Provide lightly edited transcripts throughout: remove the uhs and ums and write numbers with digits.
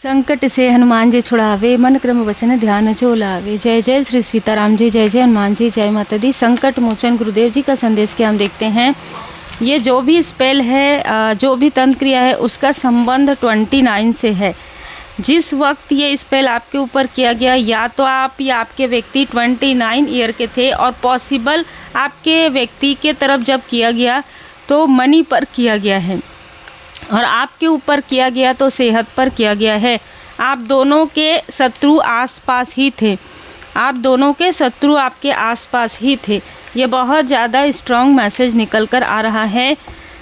संकट से हनुमान जी छुड़ावे, मन क्रम वचन ध्यान जो लावे। जय जय श्री सीताराम जी, जय जय हनुमान जी, जय माता दी। संकट मोचन गुरुदेव जी का संदेश के हम देखते हैं। ये जो भी स्पेल है, जो भी तंत्र क्रिया है, उसका संबंध 29 से है। जिस वक्त ये स्पेल आपके ऊपर किया गया, या तो आप या आपके व्यक्ति 29 ईयर के थे, और पॉसिबल आपके व्यक्ति के तरफ जब किया गया तो मनी पर किया गया है, और आपके ऊपर किया गया तो सेहत पर किया गया है। आप दोनों के शत्रु आसपास ही थे, आप दोनों के शत्रु आपके आसपास ही थे। ये बहुत ज़्यादा स्ट्रॉन्ग मैसेज निकल कर आ रहा है।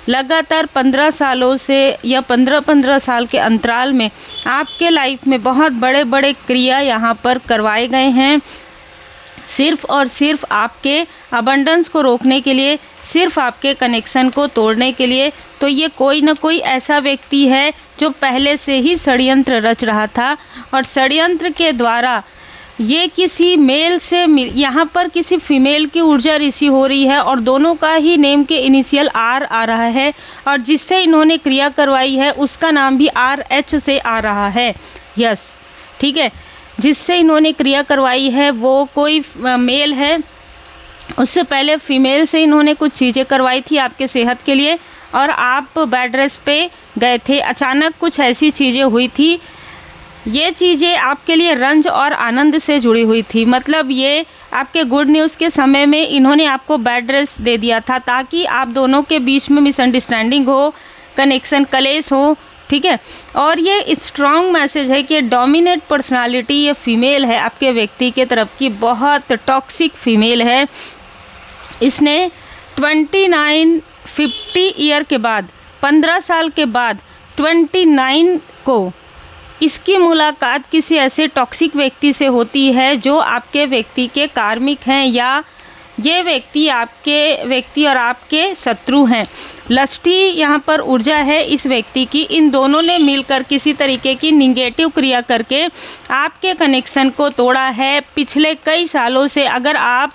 लगातार 15 सालों से या 15 साल के अंतराल में आपके लाइफ में बहुत बड़े बड़े क्रिया यहाँ पर करवाए गए हैं, सिर्फ़ और सिर्फ आपके अबंडेंस को रोकने के लिए, सिर्फ आपके कनेक्शन को तोड़ने के लिए। तो ये कोई ना कोई ऐसा व्यक्ति है जो पहले से ही षड्यंत्र रच रहा था, और षड्यंत्र के द्वारा ये किसी मेल से यहाँ पर किसी फीमेल की ऊर्जा ऋषि हो रही है, और दोनों का ही नेम के इनिशियल आर आ रहा है, और जिससे इन्होंने क्रिया करवाई है उसका नाम भी RH से आ रहा है। यस, ठीक है, जिससे इन्होंने क्रिया करवाई है वो कोई मेल है। उससे पहले फीमेल से इन्होंने कुछ चीज़ें करवाई थी आपके सेहत के लिए, और आप बेड रेस्ट पे गए थे। अचानक कुछ ऐसी चीज़ें हुई थी, ये चीज़ें आपके लिए रंज और आनंद से जुड़ी हुई थी। मतलब ये आपके गुड न्यूज़ के समय में इन्होंने आपको बेड रेस्ट दे दिया था, ताकि आप दोनों के बीच में मिसअंडरस्टैंडिंग हो, कनेक्शन कलेश हो, ठीक है। और ये स्ट्रॉन्ग मैसेज है कि डोमिनेट पर्सनालिटी ये फीमेल है आपके व्यक्ति के तरफ की, बहुत टॉक्सिक फीमेल है। इसने 50 ईयर के बाद, 15 साल के बाद 29 को इसकी मुलाकात किसी ऐसे टॉक्सिक व्यक्ति से होती है जो आपके व्यक्ति के कार्मिक हैं, या ये व्यक्ति आपके व्यक्ति और आपके शत्रु हैं। लस्टी यहाँ पर ऊर्जा है इस व्यक्ति की। इन दोनों ने मिलकर किसी तरीके की निगेटिव क्रिया करके आपके कनेक्शन को तोड़ा है। पिछले कई सालों से अगर आप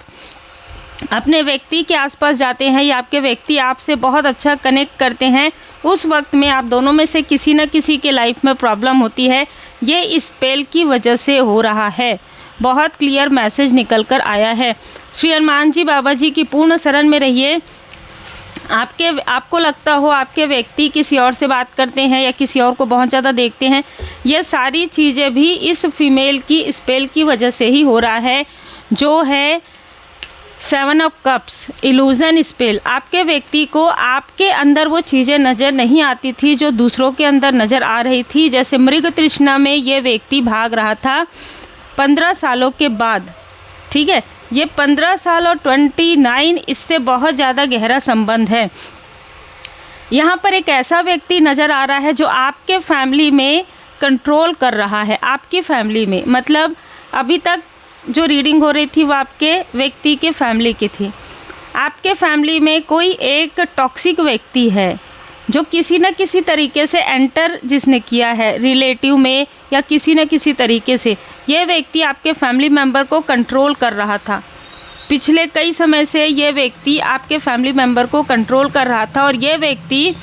अपने व्यक्ति के आसपास जाते हैं, या आपके व्यक्ति आपसे बहुत अच्छा कनेक्ट करते हैं, उस वक्त में आप दोनों में से किसी न किसी के लाइफ में प्रॉब्लम होती है। ये स्पेल की वजह से हो रहा है। बहुत क्लियर मैसेज निकल कर आया है। श्री हनुमान जी बाबा जी की पूर्ण शरण में रहिए। आपको लगता हो आपके व्यक्ति किसी और से बात करते हैं या किसी और को बहुत ज़्यादा देखते हैं, ये सारी चीज़ें भी इस फीमेल की स्पेल की वजह से ही हो रहा है, जो है 7 ऑफ कप्स इल्यूज़न स्पेल। आपके व्यक्ति को आपके अंदर वो चीज़ें नज़र नहीं आती थी जो दूसरों के अंदर नज़र आ रही थी। जैसे मृग तृष्णा में ये व्यक्ति भाग रहा था 15 सालों के बाद, ठीक है। ये 15 साल और 29 इससे बहुत ज़्यादा गहरा संबंध है। यहाँ पर एक ऐसा व्यक्ति नज़र आ रहा है जो आपके फैमिली में कंट्रोल कर रहा है। आपकी फैमिली में, मतलब अभी तक जो रीडिंग हो रही थी वो आपके व्यक्ति के फैमिली की थी। आपके फैमिली में कोई एक टॉक्सिक व्यक्ति है जो किसी न किसी तरीके से एंटर जिसने किया है रिलेटिव में, या किसी न किसी तरीके से ये व्यक्ति आपके फैमिली मेम्बर को कंट्रोल कर रहा था। पिछले कई समय से ये व्यक्ति आपके फैमिली मेम्बर को कंट्रोल कर रहा था, और ये व्यक्ति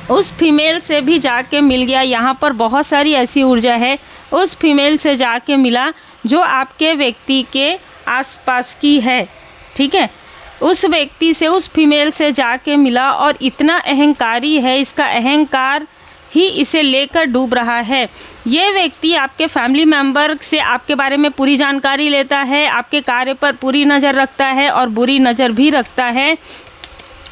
उस फीमेल से भी जाके मिल गया। यहाँ पर बहुत सारी ऐसी ऊर्जा है, उस फीमेल से जाके मिला जो आपके व्यक्ति के आसपास की है, ठीक है। उस व्यक्ति से, उस फीमेल से जाके मिला, और इतना अहंकारी है, इसका अहंकार ही इसे लेकर डूब रहा है। ये व्यक्ति आपके फैमिली मेम्बर से आपके बारे में पूरी जानकारी लेता है, आपके कार्य पर पूरी नज़र रखता है और बुरी नज़र भी रखता है।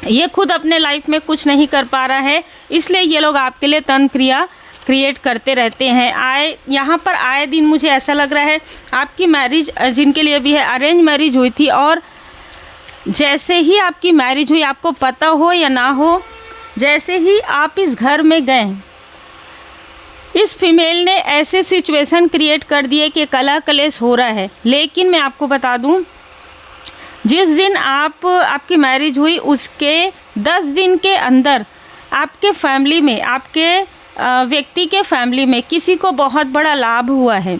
ये खुद अपने लाइफ में कुछ नहीं कर पा रहा है, इसलिए ये लोग आपके लिए तंत्र क्रिया क्रिएट करते रहते हैं। यहाँ पर आए दिन मुझे ऐसा लग रहा है आपकी मैरिज, जिनके लिए भी है, अरेंज मैरिज हुई थी, और जैसे ही आपकी मैरिज हुई, आपको पता हो या ना हो, जैसे ही आप इस घर में गए, इस फीमेल ने ऐसे सिचुएशन क्रिएट कर दिए कि कलह कलेश हो रहा है। लेकिन मैं आपको बता दूं, जिस दिन आपकी मैरिज हुई उसके 10 दिन के अंदर आपके फैमिली में, आपके व्यक्ति के फैमिली में किसी को बहुत बड़ा लाभ हुआ है।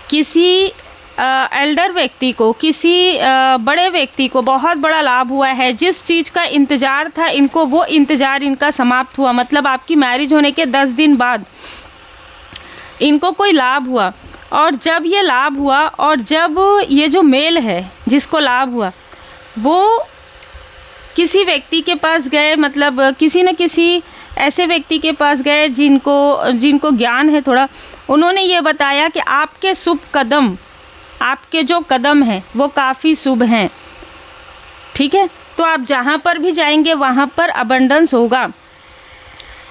किसी एल्डर व्यक्ति को, किसी बड़े व्यक्ति को बहुत बड़ा लाभ हुआ है, जिस चीज़ का इंतज़ार था इनको, वो इंतज़ार इनका समाप्त हुआ। मतलब आपकी मैरिज होने के 10 दिन बाद इनको कोई लाभ हुआ, और जब ये लाभ हुआ और जब ये जो मेल है जिसको लाभ हुआ वो किसी व्यक्ति के पास गए, मतलब किसी न किसी ऐसे व्यक्ति के पास गए जिनको ज्ञान है थोड़ा, उन्होंने ये बताया कि आपके शुभ कदम, आपके जो कदम हैं वो काफ़ी शुभ हैं, ठीक है, तो आप जहाँ पर भी जाएंगे वहाँ पर अबंडेंस होगा।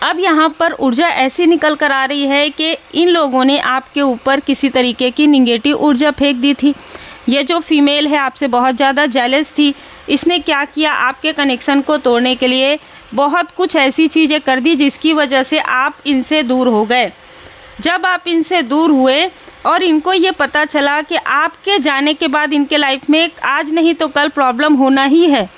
अब यहाँ पर ऊर्जा ऐसी निकल कर आ रही है कि इन लोगों ने आपके ऊपर किसी तरीके की निगेटिव ऊर्जा फेंक दी थी। ये जो फीमेल है आपसे बहुत ज़्यादा जेलस थी, इसने क्या किया, आपके कनेक्शन को तोड़ने के लिए बहुत कुछ ऐसी चीज़ें कर दी जिसकी वजह से आप इनसे दूर हो गए। जब आप इनसे दूर हुए और इनको ये पता चला कि आपके जाने के बाद इनके लाइफ में आज नहीं तो कल प्रॉब्लम होना ही है,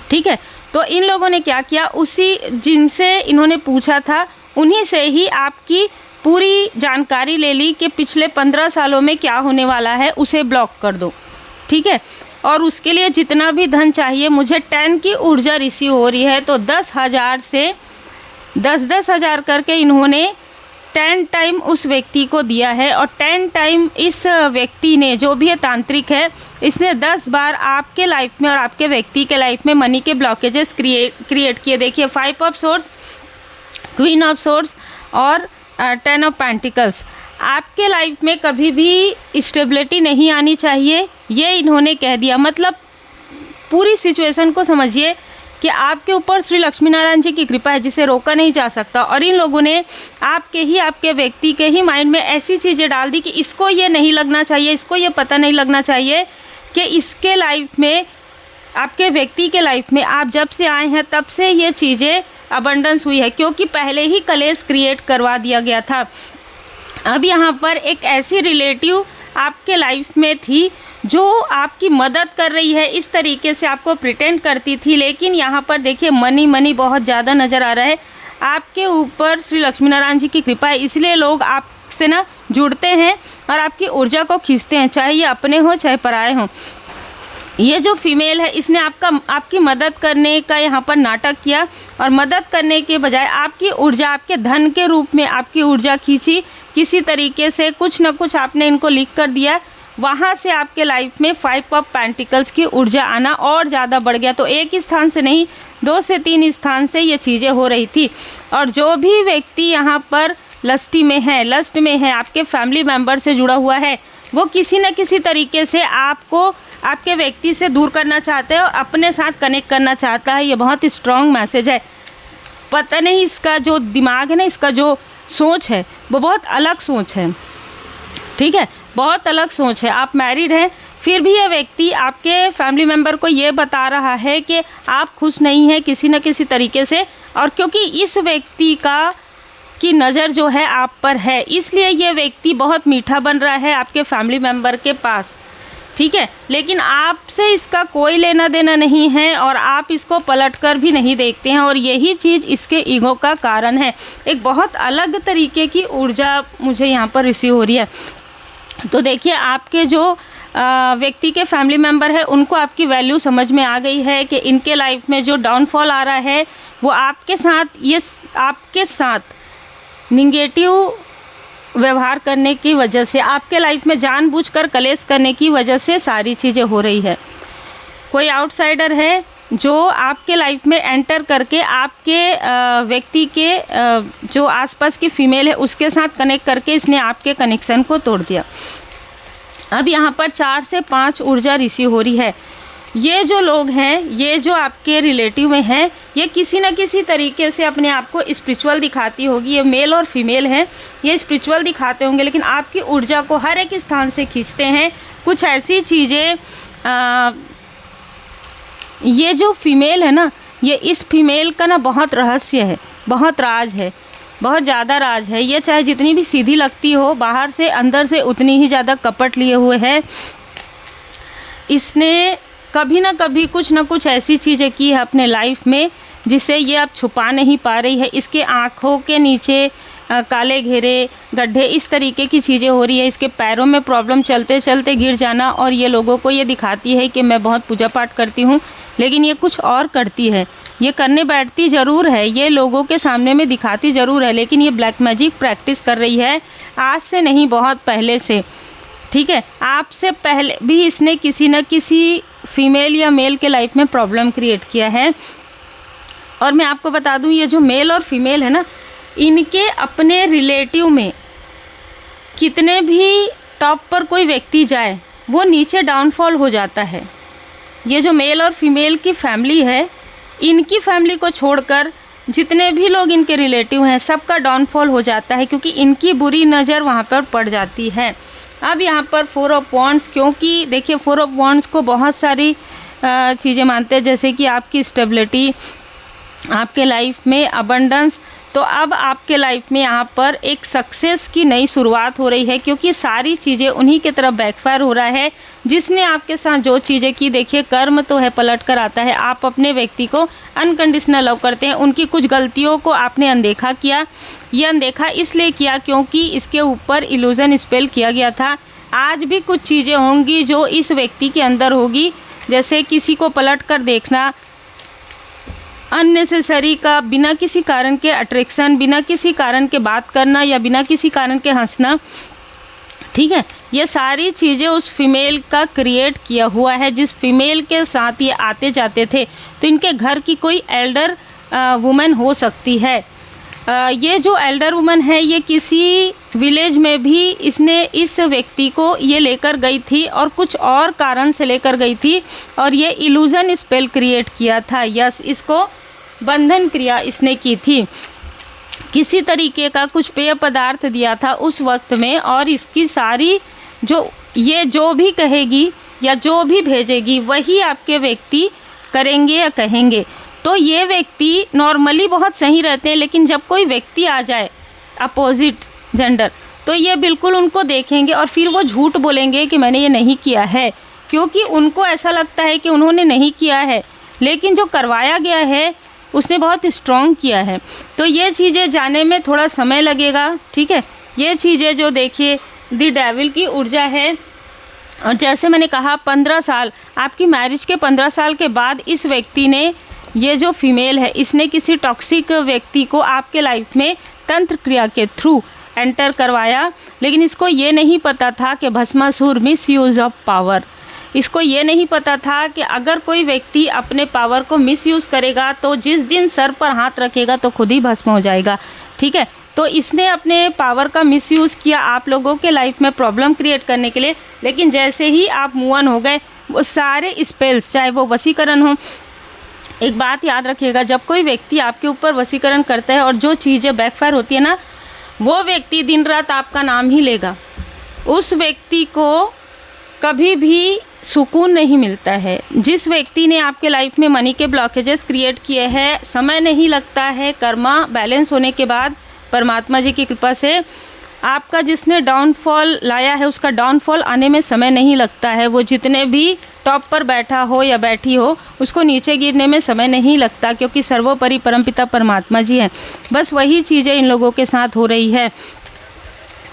ठीक है, तो इन लोगों ने क्या किया, उसी जिनसे इन्होंने पूछा था उन्हीं से ही आपकी पूरी जानकारी ले ली कि पिछले 15 सालों में क्या होने वाला है, उसे ब्लॉक कर दो, ठीक है। और उसके लिए जितना भी धन चाहिए, मुझे 10 की ऊर्जा रिसीव हो रही है, तो 10,000 से 10,000 करके इन्होंने 10 टाइम उस व्यक्ति को दिया है, और 10 टाइम इस व्यक्ति ने, जो भी है तांत्रिक है, इसने 10 बार आपके लाइफ में और आपके व्यक्ति के लाइफ में मनी के ब्लॉकेजेस क्रिएट किए। देखिए 5 of source, queen of source और 10 ऑफ पेंटिकल्स। आपके लाइफ में कभी भी स्टेबिलिटी नहीं आनी चाहिए, ये इन्होंने कह दिया। मतलब पूरी सिचुएशन को समझिए कि आपके ऊपर श्री लक्ष्मी नारायण जी की कृपा है जिसे रोका नहीं जा सकता, और इन लोगों ने आपके व्यक्ति के ही माइंड में ऐसी चीज़ें डाल दी कि इसको ये नहीं लगना चाहिए, इसको ये पता नहीं लगना चाहिए कि इसके लाइफ में, आपके व्यक्ति के लाइफ में आप जब से आए हैं तब से ये चीज़ें अबंडेंस हुई है, क्योंकि पहले ही कलेश क्रिएट करवा दिया गया था। अब यहाँ पर एक ऐसी रिलेटिव आपके लाइफ में थी जो आपकी मदद कर रही है, इस तरीके से आपको प्रिटेंड करती थी, लेकिन यहाँ पर देखिए मनी बहुत ज़्यादा नज़र आ रहा है। आपके ऊपर श्री लक्ष्मी नारायण जी की कृपा है, इसलिए लोग आपसे ना जुड़ते हैं और आपकी ऊर्जा को खींचते हैं, चाहे ये अपने हो चाहे पराए हों। ये जो फीमेल है इसने आपकी मदद करने का यहाँ पर नाटक किया, और मदद करने के बजाय आपकी ऊर्जा, आपके धन के रूप में आपकी ऊर्जा खींची, किसी तरीके से कुछ ना कुछ आपने इनको लीक कर दिया। वहाँ से आपके लाइफ में 5 ऑफ पेंटिकल्स की ऊर्जा आना और ज़्यादा बढ़ गया। तो एक स्थान से नहीं, 2 से 3 स्थान से ये चीज़ें हो रही थी। और जो भी व्यक्ति यहाँ पर लस्ट में है, आपके फैमिली मेम्बर से जुड़ा हुआ है, वो किसी न किसी तरीके से आपको आपके व्यक्ति से दूर करना चाहता है और अपने साथ कनेक्ट करना चाहता है। ये बहुत स्ट्रॉन्ग मैसेज है। पता नहीं इसका जो दिमाग है ना, इसका जो सोच है वो बहुत अलग सोच है, ठीक है, बहुत अलग सोच है। आप मैरिड हैं, फिर भी ये व्यक्ति आपके फैमिली मेम्बर को ये बता रहा है कि आप खुश नहीं हैं किसी न किसी तरीके से, और क्योंकि इस व्यक्ति की नज़र जो है आप पर है, इसलिए ये व्यक्ति बहुत मीठा बन रहा है आपके फैमिली मेम्बर के पास, ठीक है, लेकिन आपसे इसका कोई लेना देना नहीं है और आप इसको पलटकर भी नहीं देखते हैं, और यही चीज़ इसके ईगो का कारण है। एक बहुत अलग तरीके की ऊर्जा मुझे यहाँ पर रिसीव हो रही है। तो देखिए आपके जो व्यक्ति के फैमिली मेम्बर है उनको आपकी वैल्यू समझ में आ गई है कि इनके लाइफ में जो डाउनफॉल आ रहा है वो आपके साथ निगेटिव व्यवहार करने की वजह से, आपके लाइफ में जानबूझकर कलेश करने की वजह से सारी चीज़ें हो रही है। कोई आउटसाइडर है जो आपके लाइफ में एंटर करके आपके व्यक्ति के जो आसपास की फीमेल है उसके साथ कनेक्ट करके इसने आपके कनेक्शन को तोड़ दिया। अब यहाँ पर 4 से 5 ऊर्जा रिसीव हो रही है। ये जो लोग हैं, ये जो आपके रिलेटिव में हैं, ये किसी न किसी तरीके से अपने आप को स्पिरिचुअल दिखाती होगी। ये मेल और फीमेल हैं, ये स्पिरिचुअल दिखाते होंगे, लेकिन आपकी ऊर्जा को हर एक स्थान से खींचते हैं। कुछ ऐसी चीज़ें, ये जो फीमेल है ना, ये इस फीमेल का ना बहुत रहस्य है, बहुत राज है, बहुत ज़्यादा राज है। ये चाहे जितनी भी सीधी लगती हो, बाहर से अंदर से उतनी ही ज़्यादा कपट लिए हुए है। इसने कभी ना कभी कुछ ना कुछ ऐसी चीज़ें की है अपने लाइफ में जिसे ये अब छुपा नहीं पा रही है। इसके आँखों के नीचे काले घेरे, गड्ढे, इस तरीके की चीज़ें हो रही है। इसके पैरों में प्रॉब्लम, चलते चलते गिर जाना, और ये लोगों को ये दिखाती है कि मैं बहुत पूजा पाठ करती हूँ, लेकिन ये कुछ और करती है। ये करने बैठती ज़रूर है, ये लोगों के सामने में दिखाती ज़रूर है, लेकिन ये ब्लैक मैजिक प्रैक्टिस कर रही है आज से नहीं, बहुत पहले से। ठीक है, आपसे पहले भी इसने किसी न किसी फीमेल या मेल के लाइफ में प्रॉब्लम क्रिएट किया है। और मैं आपको बता दूं, ये जो मेल और फीमेल है ना, इनके अपने रिलेटिव में कितने भी टॉप पर कोई व्यक्ति जाए, वो नीचे डाउनफॉल हो जाता है। ये जो मेल और फीमेल की फैमिली है, इनकी फैमिली को छोड़कर जितने भी लोग इनके रिलेटिव हैं, सबका डाउनफॉल हो जाता है, क्योंकि इनकी बुरी नज़र वहाँ पर पड़ जाती है। अब यहाँ पर 4 ऑफ वॉन्ड्स, क्योंकि देखिए 4 ऑफ वॉन्ड्स को बहुत सारी चीज़ें मानते हैं, जैसे कि आपकी स्टेबिलिटी, आपके लाइफ में अबंडेंस। तो अब आपके लाइफ में यहाँ पर एक सक्सेस की नई शुरुआत हो रही है, क्योंकि सारी चीज़ें उन्हीं के तरफ बैकफायर हो रहा है जिसने आपके साथ जो चीज़ें की। देखिए, कर्म तो है, पलट कर आता है। आप अपने व्यक्ति को अनकंडीशनल लव करते हैं, उनकी कुछ गलतियों को आपने अनदेखा किया। ये अनदेखा इसलिए किया क्योंकि इसके ऊपर इल्यूजन स्पेल किया गया था। आज भी कुछ चीज़ें होंगी जो इस व्यक्ति के अंदर होगी, जैसे किसी को पलट कर देखना, अननेसेसरी का, बिना किसी कारण के अट्रैक्शन, बिना किसी कारण के बात करना, या बिना किसी कारण के हंसना। ठीक है, ये सारी चीज़ें उस फीमेल का क्रिएट किया हुआ है, जिस फीमेल के साथ ये आते जाते थे। तो इनके घर की कोई एल्डर वुमेन हो सकती है। ये जो एल्डर वुमन है, ये किसी विलेज में भी इसने इस व्यक्ति को ये लेकर गई थी, और कुछ और कारण से लेकर गई थी, और ये इल्यूजन स्पेल क्रिएट किया था। यस, इसको बंधन क्रिया इसने की थी। किसी तरीके का कुछ पेय पदार्थ दिया था उस वक्त में, और इसकी सारी जो भी कहेगी या जो भी भेजेगी, वही आपके व्यक्ति करेंगे या कहेंगे। तो ये व्यक्ति नॉर्मली बहुत सही रहते हैं, लेकिन जब कोई व्यक्ति आ जाए अपोजिट जेंडर, तो ये बिल्कुल उनको देखेंगे और फिर वो झूठ बोलेंगे कि मैंने ये नहीं किया है, क्योंकि उनको ऐसा लगता है कि उन्होंने नहीं किया है, लेकिन जो करवाया गया है उसने बहुत स्ट्रॉन्ग किया है। तो ये चीज़ें जाने में थोड़ा समय लगेगा। ठीक है, ये चीज़ें जो देखिए द डेविल की ऊर्जा है, और जैसे मैंने कहा 15 साल, आपकी मैरिज के 15 साल के बाद इस व्यक्ति ने, ये जो फीमेल है, इसने किसी टॉक्सिक व्यक्ति को आपके लाइफ में तंत्र क्रिया के थ्रू एंटर करवाया। लेकिन इसको ये नहीं पता था कि Bhasmasur miss use of power, इसको ये नहीं पता था कि अगर कोई व्यक्ति अपने पावर को मिसयूज़ करेगा तो जिस दिन सर पर हाथ रखेगा तो खुद ही भस्म हो जाएगा। ठीक है, तो इसने अपने पावर का मिसयूज़ किया आप लोगों के लाइफ में प्रॉब्लम क्रिएट करने के लिए। लेकिन जैसे ही आप मूव ऑन हो गए, वो सारे स्पेल्स, चाहे वो वशीकरण हो, एक बात याद रखिएगा, जब कोई व्यक्ति आपके ऊपर वशीकरण करता है और जो चीज़ें बैकफायर होती है ना, वो व्यक्ति दिन रात आपका नाम ही लेगा। उस व्यक्ति को कभी भी सुकून नहीं मिलता है। जिस व्यक्ति ने आपके लाइफ में मनी के ब्लॉकेजेस क्रिएट किए हैं, समय नहीं लगता है। कर्मा बैलेंस होने के बाद परमात्मा जी की कृपा से आपका जिसने डाउनफॉल लाया है, उसका डाउनफॉल आने में समय नहीं लगता है। वो जितने भी टॉप पर बैठा हो या बैठी हो, उसको नीचे गिरने में समय नहीं लगता, क्योंकि सर्वोपरि परमपिता परमात्मा जी हैं। बस वही चीज़ें इन लोगों के साथ हो रही है।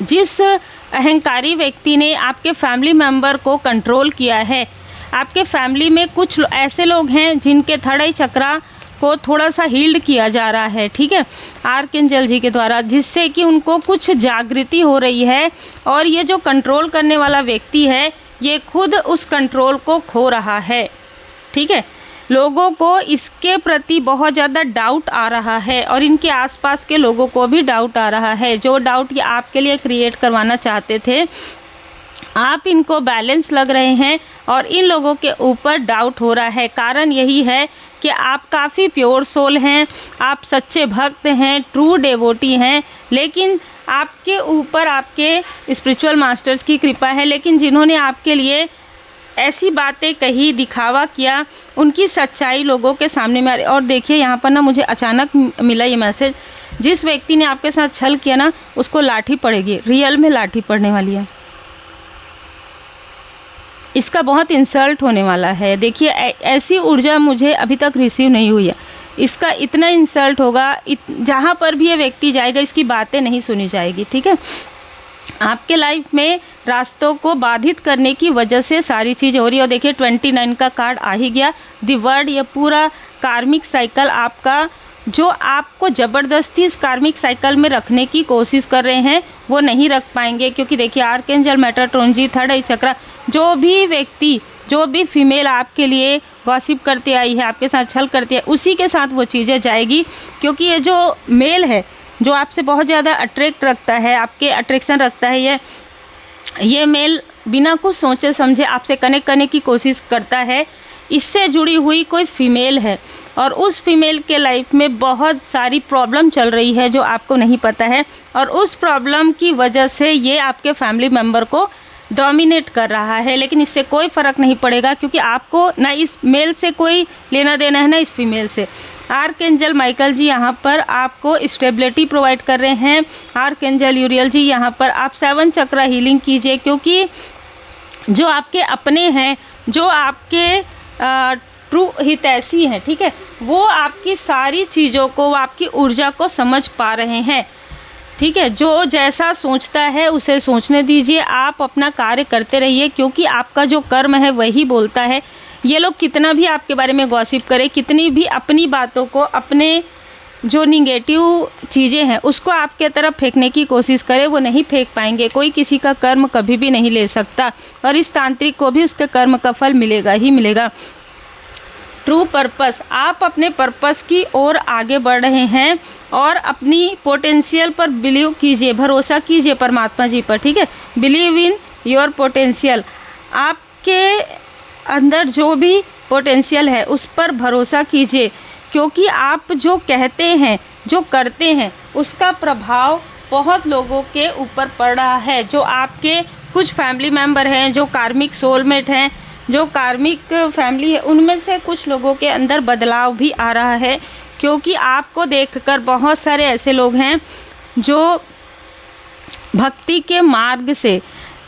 जिस अहंकारी व्यक्ति ने आपके फैमिली मेंबर को कंट्रोल किया है, आपके फैमिली में कुछ ऐसे लोग हैं जिनके थर्ड आई चक्रा को थोड़ा सा हील्ड किया जा रहा है। ठीक है, आर्कएंजल जी के द्वारा, जिससे कि उनको कुछ जागृति हो रही है। और ये जो कंट्रोल करने वाला व्यक्ति है, ये खुद उस कंट्रोल को खो रहा है। ठीक है, लोगों को इसके प्रति बहुत ज़्यादा डाउट आ रहा है, और इनके आसपास के लोगों को भी डाउट आ रहा है। जो डाउट ये आपके लिए क्रिएट करवाना चाहते थे, आप इनको बैलेंस लग रहे हैं और इन लोगों के ऊपर डाउट हो रहा है। कारण यही है कि आप काफ़ी प्योर सोल हैं, आप सच्चे भक्त हैं, ट्रू डेवोटी हैं, लेकिन आपके ऊपर आपके स्पिरिचुअल मास्टर्स की कृपा है। लेकिन जिन्होंने आपके लिए ऐसी बातें कही, दिखावा किया, उनकी सच्चाई लोगों के सामने में आ रही। और देखिए यहाँ पर ना मुझे अचानक मिला ये मैसेज, जिस व्यक्ति ने आपके साथ छल किया ना, उसको लाठी पड़ेगी, रियल में लाठी पड़ने वाली है। इसका बहुत इंसल्ट होने वाला है। देखिए ऐसी ऊर्जा मुझे अभी तक रिसीव नहीं हुई है। इसका इतना इंसल्ट होगा, जहाँ पर भी ये व्यक्ति जाएगा इसकी बातें नहीं सुनी जाएगी, ठीक है। आपके लाइफ में रास्तों को बाधित करने की वजह से सारी चीज़ हो रही है। और देखिए 29 का कार्ड आ ही गया, द वर्ड। ये पूरा कार्मिक साइकिल आपका, जो आपको ज़बरदस्ती इस कार्मिक साइकिल में रखने की कोशिश कर रहे हैं वो नहीं रख पाएंगे, क्योंकि देखिए आर्कएंजल मेटाट्रॉन जी, थर्ड आई चक्र, जो भी व्यक्ति, जो भी फीमेल आपके लिए गॉसिप करती आई है, आपके साथ छल करती है, उसी के साथ वो चीज़ें जाएगी। क्योंकि ये जो मेल है जो आपसे बहुत ज़्यादा अट्रैक्ट रखता है, आपके अट्रैक्शन रखता है, ये मेल बिना कुछ सोचे समझे आपसे कनेक्ट करने की कोशिश करता है। इससे जुड़ी हुई कोई फीमेल है और उस फीमेल के लाइफ में बहुत सारी प्रॉब्लम चल रही है जो आपको नहीं पता है, और उस प्रॉब्लम की वजह से ये आपके फैमिली मेम्बर को डोमिनेट कर रहा है। लेकिन इससे कोई फ़र्क नहीं पड़ेगा, क्योंकि आपको ना इस मेल से कोई लेना देना है ना इस फीमेल से। आर्कएंजल माइकल जी यहाँ पर आपको स्टेबिलिटी प्रोवाइड कर रहे हैं। आर्कएंजल यूरियल जी यहाँ पर आप 7 चक्र हीलिंग कीजिए, क्योंकि जो आपके अपने हैं, जो आपके ट्रू हितैषी हैं, ठीक है, वो आपकी सारी चीज़ों को, वो आपकी ऊर्जा को समझ पा रहे हैं, ठीक है। जो जैसा सोचता है उसे सोचने दीजिए, आप अपना कार्य करते रहिए, क्योंकि आपका जो कर्म है वही बोलता है। ये लोग कितना भी आपके बारे में गॉसिप करें, कितनी भी अपनी बातों को, अपने जो निगेटिव चीज़ें हैं उसको आपके तरफ फेंकने की कोशिश करे, वो नहीं फेंक पाएंगे। कोई किसी का कर्म कभी भी नहीं ले सकता, और इस तांत्रिक को भी उसके कर्म का फल मिलेगा ही मिलेगा। ट्रू पर्पस, आप अपने पर्पस की ओर आगे बढ़ रहे हैं, और अपनी पोटेंशियल पर बिलीव कीजिए, भरोसा कीजिए परमात्मा जी पर, ठीक है। बिलीव इन योर पोटेंशियल, आपके अंदर जो भी पोटेंशियल है उस पर भरोसा कीजिए, क्योंकि आप जो कहते हैं, जो करते हैं, उसका प्रभाव बहुत लोगों के ऊपर पड़ रहा है। जो आपके कुछ फैमिली मेम्बर हैं, जो कार्मिक सोलमेट हैं, जो कार्मिक फैमिली है, उनमें से कुछ लोगों के अंदर बदलाव भी आ रहा है, क्योंकि आपको देखकर बहुत सारे ऐसे लोग हैं जो भक्ति के मार्ग से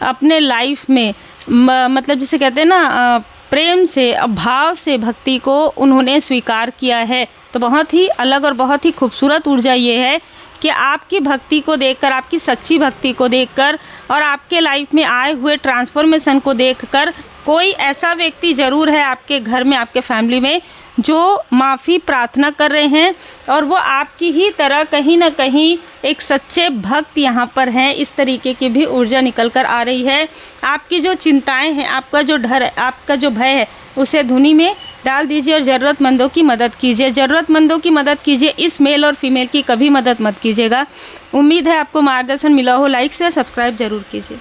अपने लाइफ में मतलब जिसे कहते हैं ना प्रेम से, भाव से भक्ति को उन्होंने स्वीकार किया है। तो बहुत ही अलग और बहुत ही खूबसूरत ऊर्जा ये है कि आपकी भक्ति को देखकर, आपकी सच्ची भक्ति को देखकर, और आपके लाइफ में आए हुए ट्रांसफॉर्मेशन को देखकर कोई ऐसा व्यक्ति ज़रूर है आपके घर में, आपके फैमिली में, जो माफ़ी प्रार्थना कर रहे हैं, और वो आपकी ही तरह कहीं ना कहीं एक सच्चे भक्त यहाँ पर हैं। इस तरीके की भी ऊर्जा निकल कर आ रही है। आपकी जो चिंताएं हैं, आपका जो डर है, आपका जो भय है, उसे धुनी में डाल दीजिए और ज़रूरतमंदों की मदद कीजिए। ज़रूरतमंदों की मदद कीजिए, इस मेल और फीमेल की कभी मदद मत कीजिएगा। उम्मीद है आपको मार्गदर्शन मिला हो। लाइक शेयर सब्सक्राइब ज़रूर कीजिए।